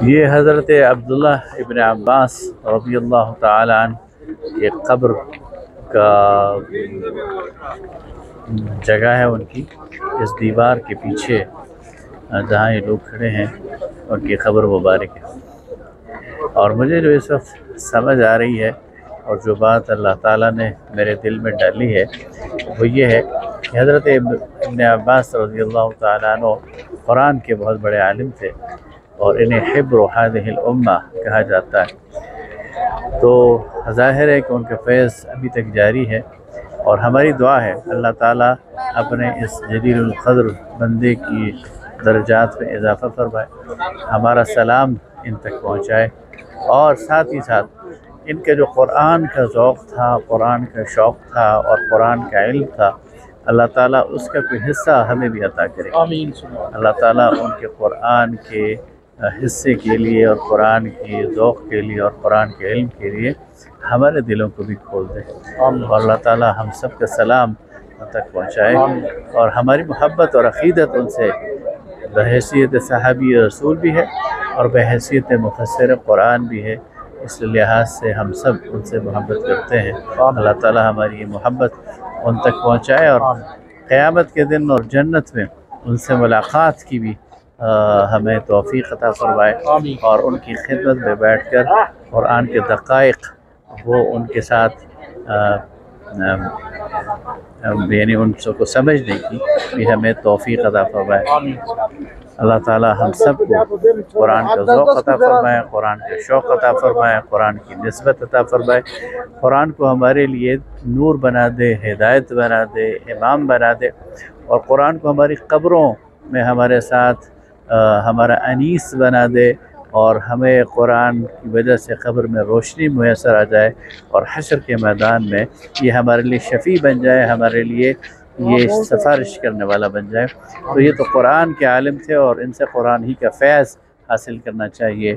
یہ حضرت عبداللہ ابن عباس رضی اللہ تعالی عنہ ایک قبر کا جگہ ہے ان کی، اس دیوار کے پیچھے جہاں یہ لوگ کھڑے ہیں ان کی قبر مبارک ہے۔ اور مجھے جو اس وقت سمجھ آ رہی ہے اور جو بات اللہ تعالیٰ نے میرے دل میں ڈالی ہے وہ یہ ہے کہ حضرت ابن عباس رضی اللہ تعالیٰ عنہ قرآن کے بہت بڑے عالم تھے اور انہیں حبر هذه الامہ کہا جاتا ہے۔ تو ظاہر ہے کہ ان کا فیض ابھی تک جاری ہے، اور ہماری دعا ہے اللہ تعالیٰ اپنے اس جلیل القدر بندے کی درجات میں اضافہ فرمائے، ہمارا سلام ان تک پہنچائے، اور ساتھ ہی ساتھ ان کے جو قرآن کا ذوق تھا، قرآن کا شوق تھا اور قرآن کا علم تھا، اللہ تعالیٰ اس کا کوئی حصہ ہمیں بھی عطا کرے۔ آمین۔ اللہ تعالیٰ ان کے قرآن کے حصے کے لیے اور قرآن کے ذوق کے لیے اور قرآن کے علم کے لیے ہمارے دلوں کو بھی کھول دے، اور اللہ تعالیٰ ہم سب کا سلام ان تک پہنچائے، اور ہماری محبت اور عقیدت ان سے بحیثیت صحابی رسول بھی ہے اور بحیثیت مفسر قرآن بھی ہے، اس لحاظ سے ہم سب ان سے محبت کرتے ہیں۔ اللہ تعالیٰ ہماری یہ محبت ان تک پہنچائے، اور قیامت کے دن اور جنت میں ان سے ملاقات کی بھی ہمیں توفیق عطا فرمائے، اور ان کی خدمت میں بیٹھ کر قرآن کے دقائق وہ ان کے ساتھ یعنی ان کو سمجھنے کی بھی ہمیں توفیق عطا فرمائے۔ اللہ تعالیٰ ہم سب کو قرآن کا ذوق عطا فرمائے، قرآن کا شوق عطا فرمائے، قرآن کی نسبت عطا فرمائے، قرآن کو ہمارے لیے نور بنا دے، ہدایت بنا دے، امام بنا دے، اور قرآن کو ہماری قبروں میں ہمارے ساتھ ہمارا انیس بنا دے، اور ہمیں قرآن کی وجہ سے قبر میں روشنی میسر آ جائے، اور حشر کے میدان میں یہ ہمارے لیے شفیع بن جائے، ہمارے لیے یہ سفارش کرنے والا بن جائے۔ تو یہ تو قرآن کے عالم تھے، اور ان سے قرآن ہی کا فیض حاصل کرنا چاہیے۔